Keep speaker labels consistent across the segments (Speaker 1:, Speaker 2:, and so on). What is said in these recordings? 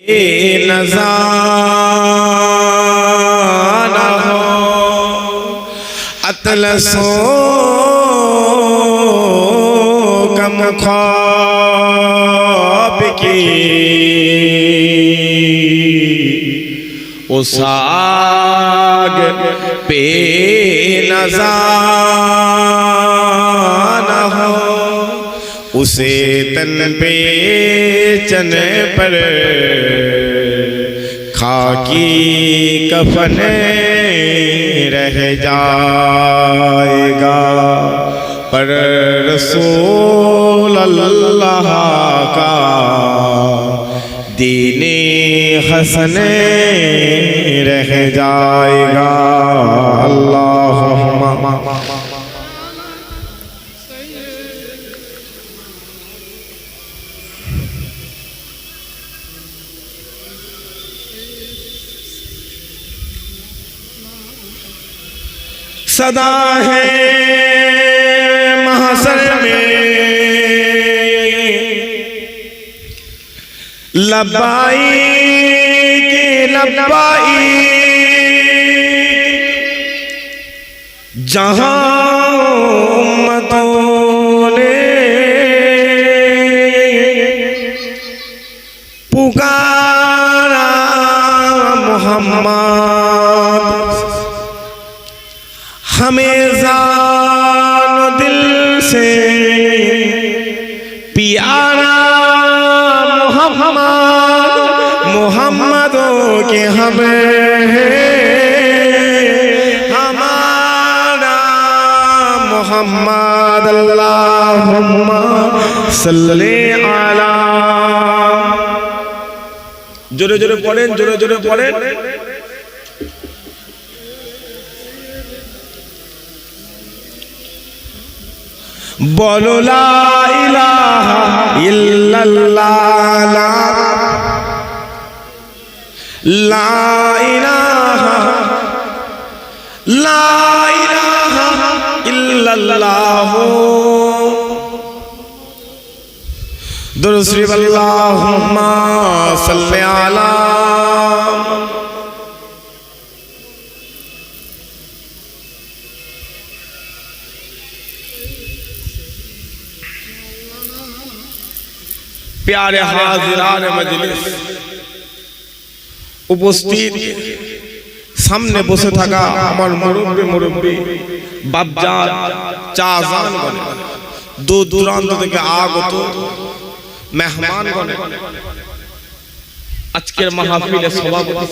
Speaker 1: नज़ारा हो अतलसो कम ख्वाब की उस आग पे नज़ारा हो उसे तन पे चने पर खाकी कफन रह जाएगा पर रसूल अल्लाह का दीने हसन रह जाएगा। अल्लाहुम्मा सदा है महशर में लब्बाई के लब्बाई जहां उम्मतों ने पुकारा मोहम्मद हमें जान दिल से प्यारा मोहम्मद मोहम्मदों के हमें हमारा मोहम्मद अल्लाहुम्मा सल्ली अला जोरे जोरे पढ़ें जोरे जोरे पढ़ें बोलो ला इलाहा इल्लल्लाह ला इलाहा इल्लल्लाह दुरूद शरीफ अल्लाहुम्मा सल्ली अला प्यारे हाजिरान मजलिस उपस्थित सामने बसे থাকা আমার মুরব্বি বাপজান চাচান দূর দূরান্ত থেকে আগত মেহমানগণ আজকের মাহফিলের সভাপতি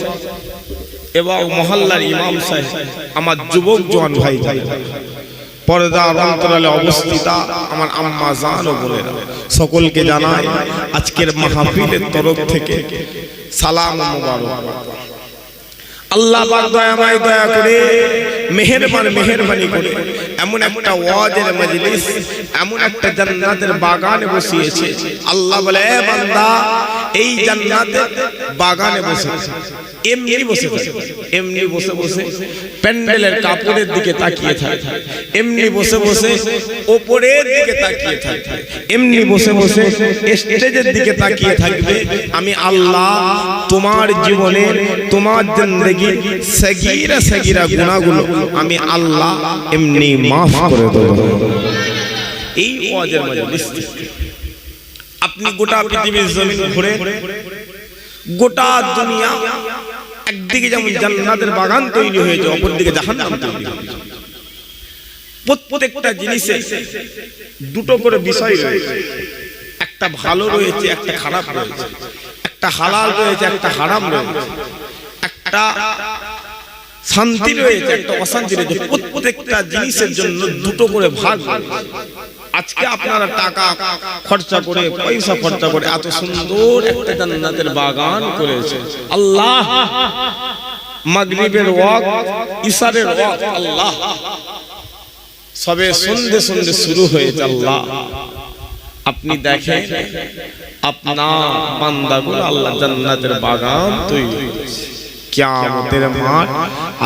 Speaker 1: এবং মহল্লার ইমাম সাহেব আমার যুবক জওয়ান ভাই পর্দার অন্তরালে অবস্থিত আমার আম্মা জান ও বোনেরা সকলকে জানাই আজকের মাহফিলের তরফ থেকে সালাম ও মোবারক। আল্লাহ পাক দয়াময় দয়া করে মেহেরবানি করে এমন একটা ওয়াজের মজলিস এমন একটা জান্নাতের বাগানে বসিয়েছে। আল্লাহ বলে এ বান্দা এই জান্নাতের বাগানে বসে এমনি বসে বসে প্যান্ডেলের কাপড়ের দিকে তাকিয়ে থাকে, এমনি বসে বসে ওপরের দিকে তাকিয়ে থাকে, এমনি বসে বসে স্টেজের দিকে তাকিয়ে থাকবে। আমি আল্লাহ তোমার জীবনের তোমার জিন্দেগির সগীরা গুনাহগুলো আমি আল্লাহ এমনি মাফ করে দেব। এই ওয়াজের মজলিস আপনি গোটা পৃথিবীর জমিন ঘুরে গোটা দুনিয়া একদিকে যেমন জান্নাতের বাগান তৈরি হয়েছে অপরদিকে জাহান্নাম তৈরি হয়েছে। প্রত্যেকটা জিনিসে দুটো করে বিষয় রয়েছে, একটা ভালো রয়েছে একটা খারাপ রয়েছে, একটা হালাল রয়েছে একটা হারাম রয়েছে, একটা শান্তি রয়েছে একটা অশান্তি রয়েছে। প্রত্যেকটা জিনিসের জন্য দুটো করে ভাগ। আজকে আপনারা টাকা খরচা করে পয়সা খরচা করে এত সুন্দর একটা জান্নাতের বাগান করেছে। আল্লাহ মাগরিবের ওয়াক্ত ইশারের ওয়াক্ত আল্লাহ সবে সন্ধ্যে সন্ধ্যে শুরু হয়েছে। আল্লাহ আপনি দেখেন আপনার বান্দাগুলো আল্লাহ জান্নাতের বাগান তৈরি করেছে। কিয়ামতের মাঠ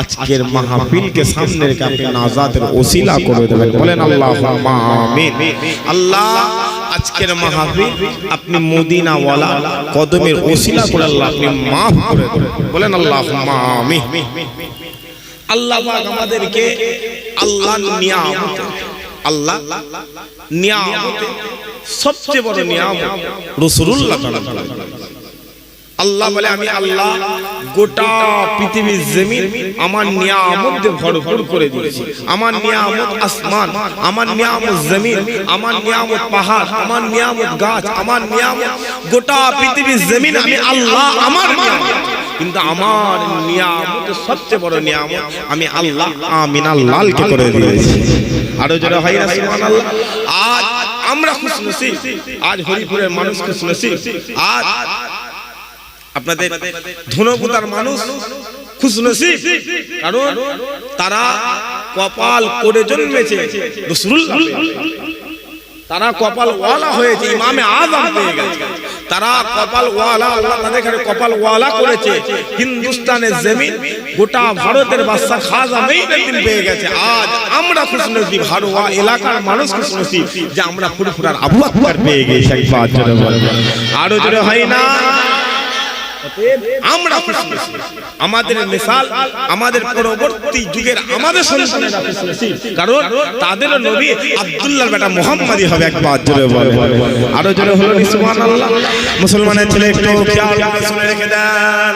Speaker 1: আজকের মাহফিলকে সামনে রেখে আপনি নাজাতের ওসিলা করে দেবেন, বলেন আল্লাহুম্মা আমিন। আল্লাহ আজকের মাহফিল আপনি মদিনা ওয়ালা কদমের ওসিলা করে আল্লাহ আপনি maaf করে দেন বলেন আল্লাহুম্মা আমিন আল্লাহ পাক আমাদেরকে আল্লাহর নিয়ামত আল্লাহ নিয়ামত সবচেয়ে বড় নিয়ামত রাসূলুল্লাহ আল্লাহ বলে আমি আল্লাহ গোটা পৃথিবীর জমিন আমার নিয়ামত দিয়ে ভরপুর করে দিয়েছি আমার নিয়ামত আসমান আমার নিয়ামত জমিন আমার নিয়ামত পাহাড় আমার নিয়ামত গাছ আমার নিয়ামত গোটা পৃথিবীর জমিন আমি আল্লাহ আমার নিয়ামত কিন্তু আমার নিয়ামত সবচেয়ে বড় নিয়ামত আমি আল্লাহ আমিন আল্লাহকে করে দিয়েছি আরো যারা ভাইরা সুবহানাল্লাহ আজ আমরা খুশনসিব আজ হরিপুরের মানুষ খুশনসিব আজ আপনাদের ধনকুতার মানুষ খুশনসিব কারণ তারা কপাল করে জন্মেছে রাসূলুল্লাহ তারা কপাল ওয়ালা হয়েছে ইমামে আযম পেয়ে গেছে তারা কপাল ওয়ালা আল্লাহ তাদের কপাল ওয়ালা করেছে হিন্দুস্তানের জমিন গোটা ভারতের বাদশা খাজা মঈনুদ্দিন পেয়ে গেছে আজ আমরা খুশনসিব হারোয়া এলাকার মানুষ খুশনসিব যে আমরা ফুরফুরার আবু বকর পেয়ে গেছি একবার জোরে বলেন আরো জোরে হয় না আমরা খুশনসিব আমাদের মিসাল আমাদের পরবর্তী যুগের আমাদের সন্তানেরা খুশনসিব কারণ তাদের নবী আব্দুল্লাহর বেটা মুহাম্মদই হবে একবার জোরে বলেন আরো জোরে হলো সুবহানাল্লাহ মুসলমানের ছেলে একটু খেয়াল করে শুনে রেখে দেন